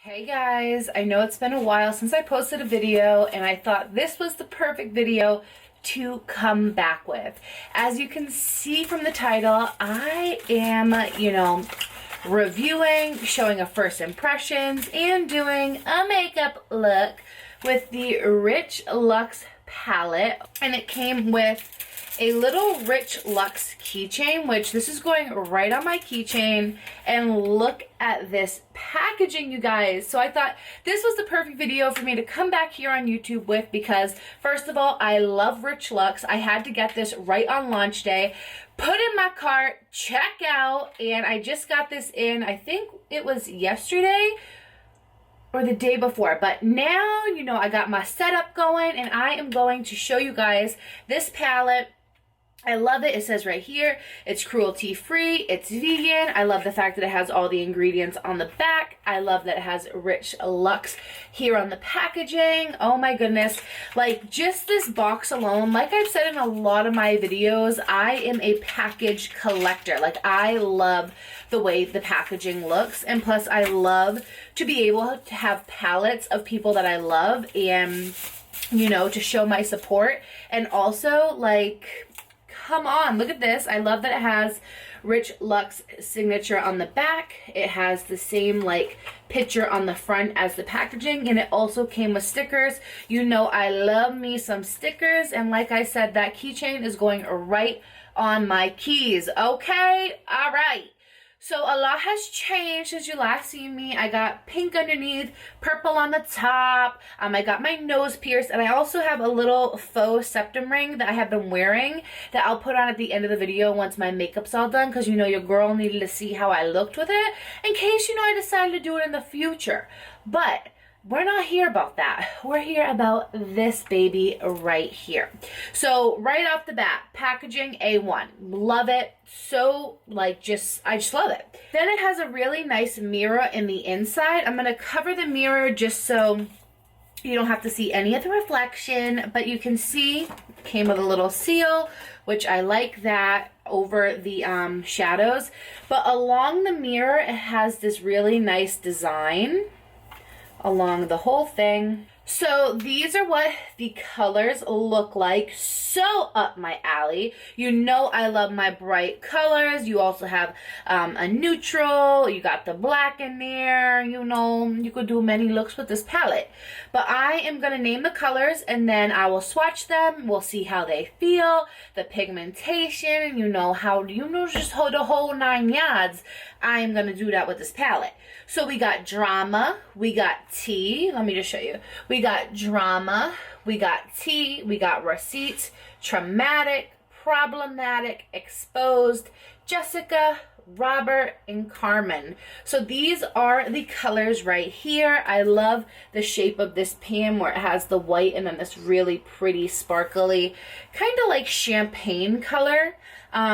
Hey guys, I know it's been a while since I posted a video and I thought this was the perfect video to come back with. As you can see from the title, I am, reviewing, showing a first impressions, and doing a makeup look with the Richlux palette. And it came with a little Richlux keychain, which this is going right on my keychain. And look at this packaging, you guys. So I thought this was the perfect video for me to come back here on YouTube with, because first of all, I love Richlux. I had to get this right on launch day, put in my cart, check out, and I just got this in, I think it was yesterday or the day before. But now, I got my setup going and I am going to show you guys this palette. I love it. It says right here, it's cruelty free, it's vegan. I love the fact that it has all the ingredients on the back. I love that it has Richlux here on the packaging. Oh my goodness. Like, just this box alone, like I've said in a lot of my videos, I am a package collector. Like, I love the way the packaging looks, and plus I love to be able to have palettes of people that I love and, to show my support. And also, like, come on, look at this. I love that it has Richlux signature on the back. It has the same picture on the front as the packaging, and it also came with stickers. I love me some stickers, and like I said, that keychain is going right on my keys. Okay, all right. So a lot has changed since you last seen me. I got pink underneath, purple on the top. I got my nose pierced, and I also have a little faux septum ring that I have been wearing that I'll put on at the end of the video once my makeup's all done, because your girl needed to see how I looked with it in case I decided to do it in the future. But we're not here about that. We're here about this baby right here. So right off the bat, packaging A1. Love it. So I just love it. Then it has a really nice mirror in the inside. I'm going to cover the mirror just so you don't have to see any of the reflection, but you can see it came with a little seal, which I like that over the shadows. But along the mirror, it has this really nice design along the whole thing. So these are what the colors look like. So up my alley. I love my bright colors. You also have a neutral. You got the black in there. You could do many looks with this palette. But I am going to name the colors and then I will swatch them. We'll see how they feel. The pigmentation, just hold the whole 9 yards. I am going to do that with this palette. So we got Drama, we got Tea. Let me just show you. We got Drama, we got Tea, we got Receipts, Traumatic, Problematic, Exposed, Jessica, Robert, and Carmen. So these are the colors right here. I love the shape of this pan where it has the white and then this really pretty sparkly kind of like champagne color.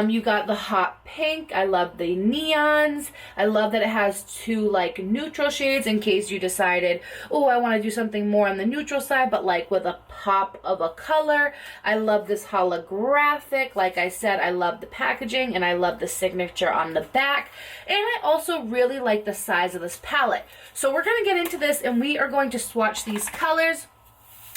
You got the hot pink. I love the neons. I love that it has two neutral shades in case you decided, oh, I want to do something more on the neutral side, but with a pop of a color. I love this holographic. Like I said, I love the packaging and I love the signature on the back. And I also really like the size of this palette. So we're going to get into this and we are going to swatch these colors.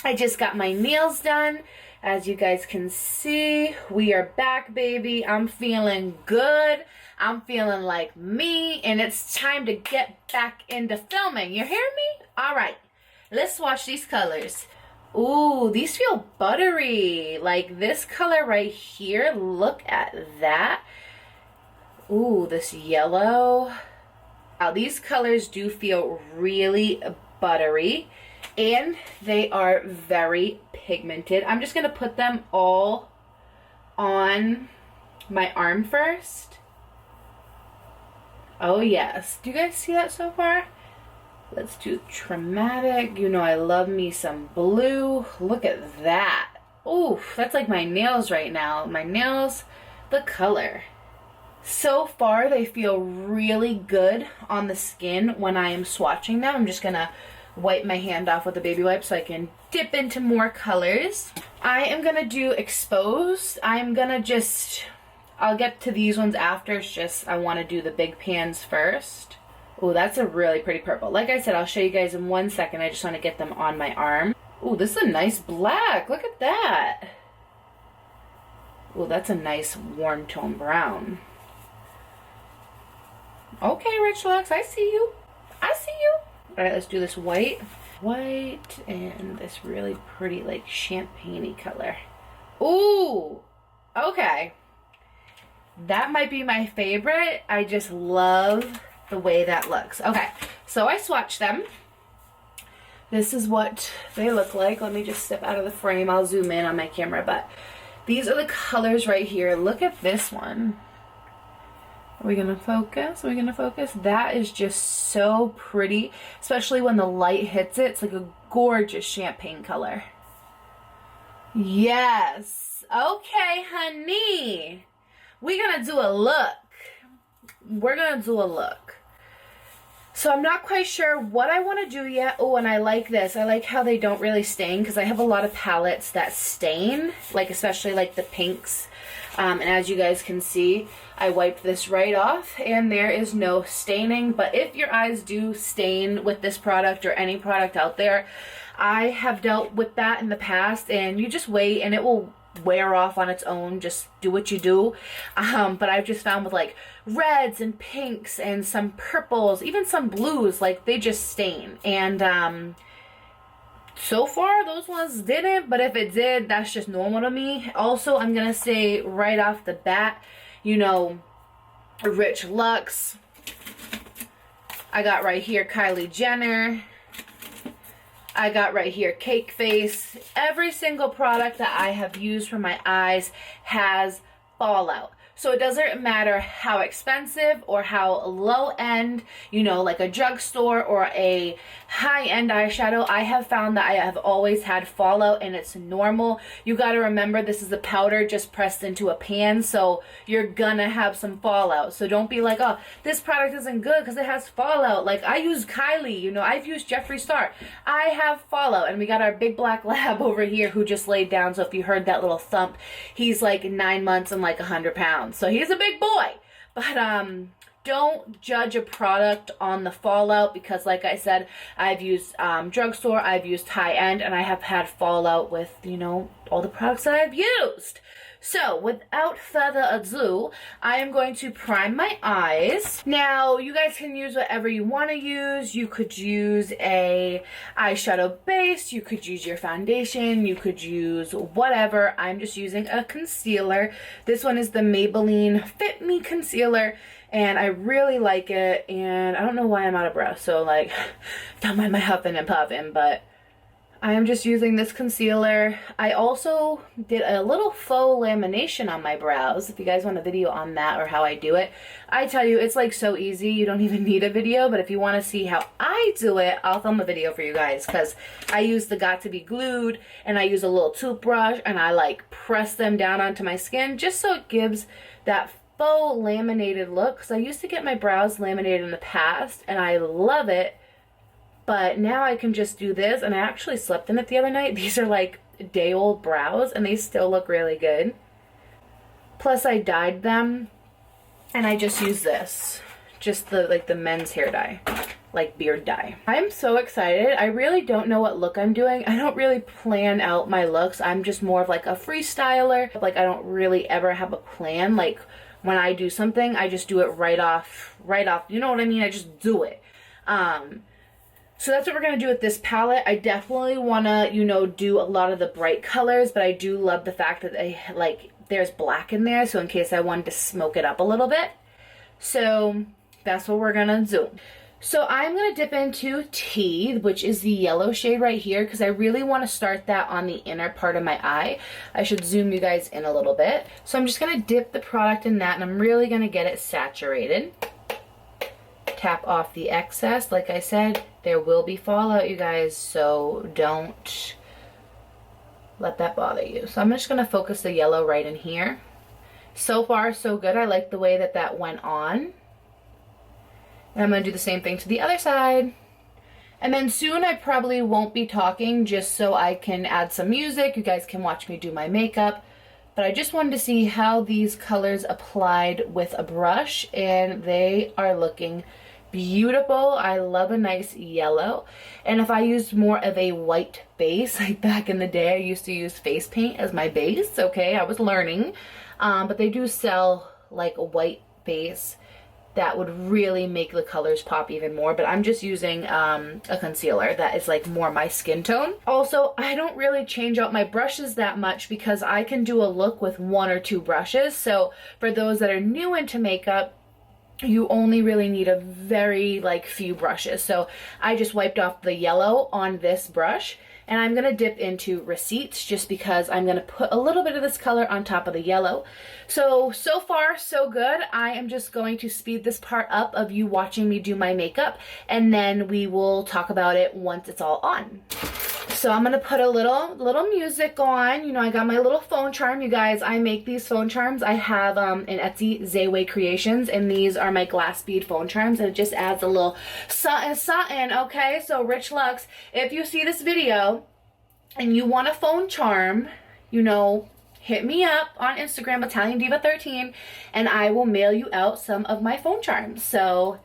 I just got my nails done. As you guys can see, we are back, baby. I'm feeling good. I'm feeling like me, and it's time to get back into filming. You hear me? All right, let's swatch these colors. Ooh, these feel buttery. Like this color right here, look at that. Ooh, this yellow. Wow, these colors do feel really buttery. And they are very pigmented. I'm just going to put them all on my arm first. Oh, yes. Do you guys see that so far? Let's do Traumatic. I love me some blue. Look at that. Oof, that's like my nails right now. My nails, the color. So far, they feel really good on the skin when I am swatching them. I'm just going to wipe my hand off with a baby wipe so I can dip into more colors. I am going to do Exposed. I'm going to I'll get to these ones after. It's just I want to do the big pans first. Oh, that's a really pretty purple. Like I said, I'll show you guys in 1 second. I just want to get them on my arm. Oh, this is a nice black. Look at that. Oh, that's a nice warm tone brown. Okay, Richlux, I see you. I see you. All right, let's do this white. White and this really pretty like champagne-y color. Ooh, okay. That might be my favorite. I just love the way that looks. Okay, so I swatched them. This is what they look like. Let me just step out of the frame. I'll zoom in on my camera, but these are the colors right here. Look at this one. Are we gonna focus? Are we gonna focus? That is just so pretty, especially when the light hits it. It's like a gorgeous champagne color. Yes. Okay, honey. We're gonna do a look. We're gonna do a look. So I'm not quite sure what I want to do yet. Oh, and I like this. I like how they don't really stain, because I have a lot of palettes that stain, like especially like the pinks. And as you guys can see, I wiped this right off and there is no staining. But if your eyes do stain with this product or any product out there, I have dealt with that in the past, and you just wait and it will wear off on its own. Just do what you do. But I've just found with like reds and pinks and some purples, even some blues, like they just stain. And so far those ones didn't, but if it did, that's just normal to me. Also, I'm gonna say right off the bat, you know, Richlux. I got right here Kylie Jenner. I got right here Cake Face. Every single product that I have used for my eyes has fallout. So it doesn't matter how expensive or how low end, you know, like a drugstore or a high-end eyeshadow, I have found that I have always had fallout, and it's normal. You got to remember, this is a powder just pressed into a pan, so you're gonna have some fallout. So don't be like, oh, this product isn't good because it has fallout. Like, I use Kylie, you know, I've used Jeffree Star. I have fallout. And we got our big black lab over here who just laid down. So if you heard that little thump, he's like 9 months and like 100 pounds. So he's a big boy. But don't judge a product on the fallout, because like I said, I've used drugstore, I've used high-end, and I have had fallout with, you know, all the products that I've used. So without further ado, I am going to prime my eyes. Now, you guys can use whatever you want to use. You could use a eyeshadow base, you could use your foundation, you could use whatever. I'm just using a concealer. This one is the Maybelline Fit Me Concealer, and I really like it. And I don't know why I'm out of breath, so like, don't mind my huffing and puffing, but I am just using this concealer. I also did a little faux lamination on my brows. If you guys want a video on that or how I do it, I tell you, it's like so easy. You don't even need a video, but if you want to see how I do it, I'll film a video for you guys, because I use the Got To Be Glued, and I use a little toothbrush, and I like press them down onto my skin just so it gives that faux laminated look. Because I used to get my brows laminated in the past, and I love it. But now I can just do this, and I actually slept in it the other night. These are like day-old brows, and they still look really good. Plus, I dyed them, and I just use this. Just the men's hair dye, like beard dye. I'm so excited. I really don't know what look I'm doing. I don't really plan out my looks. I'm just more of like a freestyler. Like, I don't really ever have a plan. Like, when I do something, I just do it right off. You know what I mean? I just do it. So that's what we're going to do with this palette. I definitely want to, you know, do a lot of the bright colors, but I do love the fact that there's black in there, so in case I wanted to smoke it up a little bit. So that's what we're going to do. So I'm going to dip into Tea, which is the yellow shade right here, because I really want to start that on the inner part of my eye. I should zoom you guys in a little bit. So I'm just going to dip the product in that, and I'm really going to get it saturated. Tap off the excess. Like I said, there will be fallout, you guys, so don't let that bother you. So I'm just going to focus the yellow right in here. So far, so good. I like the way that that went on. And I'm going to do the same thing to the other side. And then soon I probably won't be talking, just so I can add some music. You guys can watch me do my makeup. But I just wanted to see how these colors applied with a brush, and they are looking beautiful. I love a nice yellow. And if I used more of a white base, like back in the day, I used to use face paint as my base. Okay, I was learning. But they do sell like a white base that would really make the colors pop even more. But I'm just using a concealer that is like more my skin tone. Also, I don't really change out my brushes that much because I can do a look with 1 or 2 brushes. So for those that are new into makeup, you only really need a very like few brushes. So I just wiped off the yellow on this brush, and I'm gonna dip into Receipts just because I'm gonna put a little bit of this color on top of the yellow. So far so good. I am just going to speed this part up of you watching me do my makeup, and then we will talk about it once it's all on. So I'm gonna put a little music on. You know, I got my little phone charm. You guys, I make these phone charms. I have in Etsy, Zayway Creations, and these are my glass bead phone charms, and it just adds a little something, okay? So Richlux, if you see this video and you want a phone charm, you know, hit me up on Instagram, ItalianDiva13, and I will mail you out some of my phone charms. So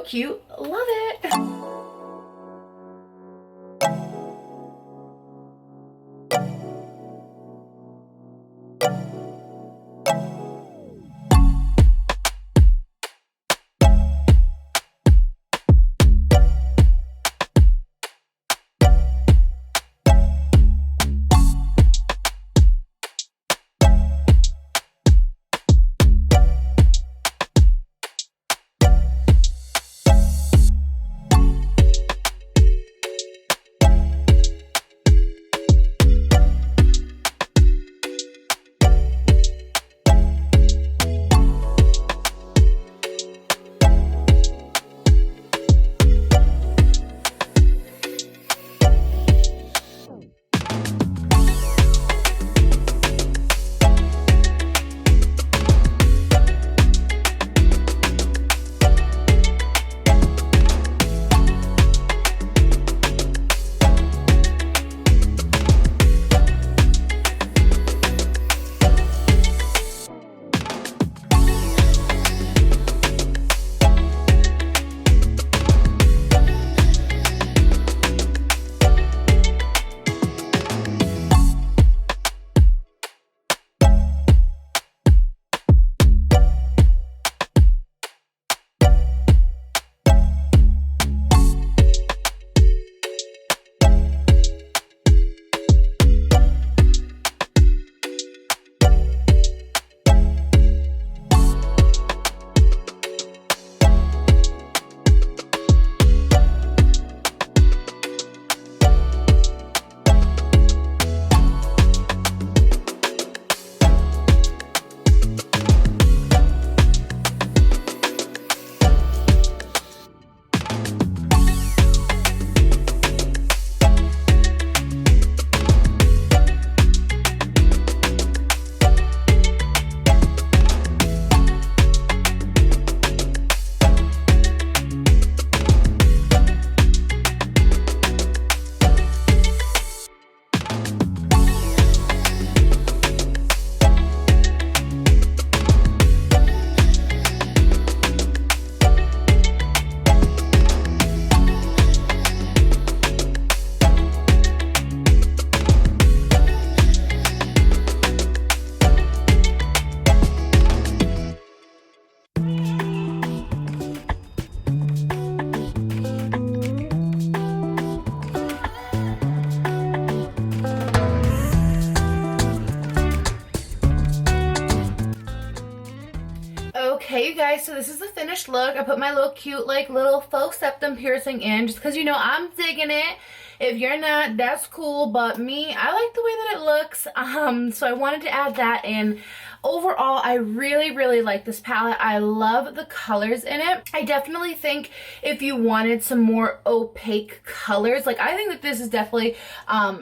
cute, love it. Okay, you guys, so this is the finished look. I put my little cute, like, little faux septum piercing in just because, you know, I'm digging it. If you're not, that's cool, but me, I like the way that it looks. So I wanted to add that in. Overall, I really like this palette. I love the colors in it. I definitely think if you wanted some more opaque colors, like I think that this is definitely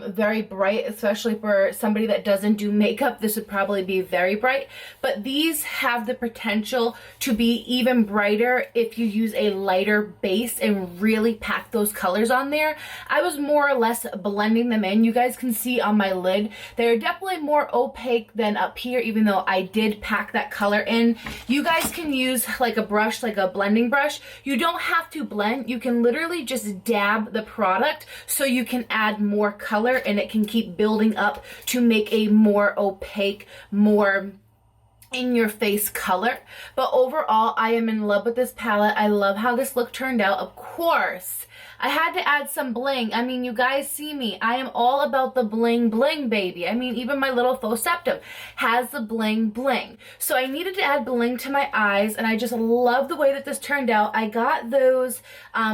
very bright, especially for somebody that doesn't do makeup. This would probably be very bright, but these have the potential to be even brighter if you use a lighter base and really pack those colors on there. I was more or less blending them in. You guys can see on my lid, they're definitely more opaque than up here, even though how I did pack that color in. You guys can use like a brush, like a blending brush. You don't have to blend. You can literally just dab the product so you can add more color and it can keep building up to make a more opaque, more in your face color. But overall, I am in love with this palette. I love how this look turned out. Of course, I had to add some bling. I mean, you guys see me. I am all about the bling bling, baby. I mean, even my little faux septum has the bling bling. So I needed to add bling to my eyes, and I just love the way that this turned out. I got those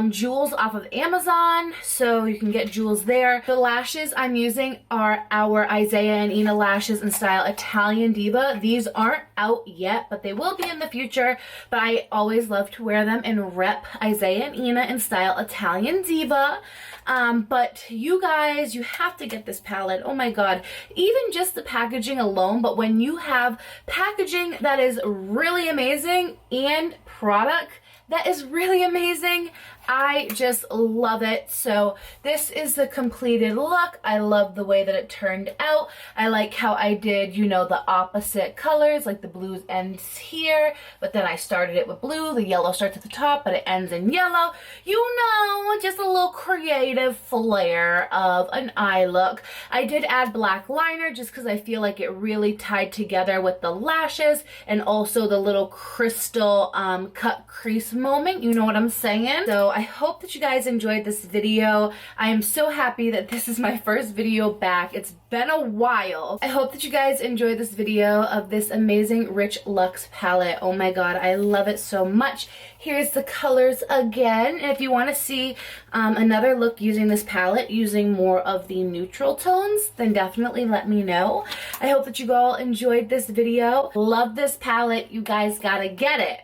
jewels off of Amazon, so you can get jewels there. The lashes I'm using are our Isaiah and Ina lashes in style Italian Diva. These aren't out yet, but they will be in the future. But I always love to wear them and rep Isaiah and Ina in style Italian Diva. But you guys, you have to get this palette. Oh my god, even just the packaging alone, but when you have packaging that is really amazing and product that is really amazing, I just love it. So this is the completed look. I love the way that it turned out. I like how I did, you know, the opposite colors, like the blue ends here, but then I started it with blue. The yellow starts at the top, but it ends in yellow. You know, just a little creative flair of an eye look. I did add black liner just because I feel like it really tied together with the lashes and also the little crystal cut crease moment. You know what I'm saying? So I hope that you guys enjoyed this video. I am so happy that this is my first video back. It's been a while. I hope that you guys enjoyed this video of this amazing Richlux palette. Oh my god, I love it so much. Here's the colors again. And if you want to see another look using this palette, using more of the neutral tones, then definitely let me know. I hope that you all enjoyed this video. Love this palette. You guys gotta get it.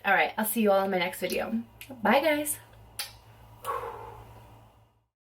Alright, I'll see you all in my next video. Bye guys.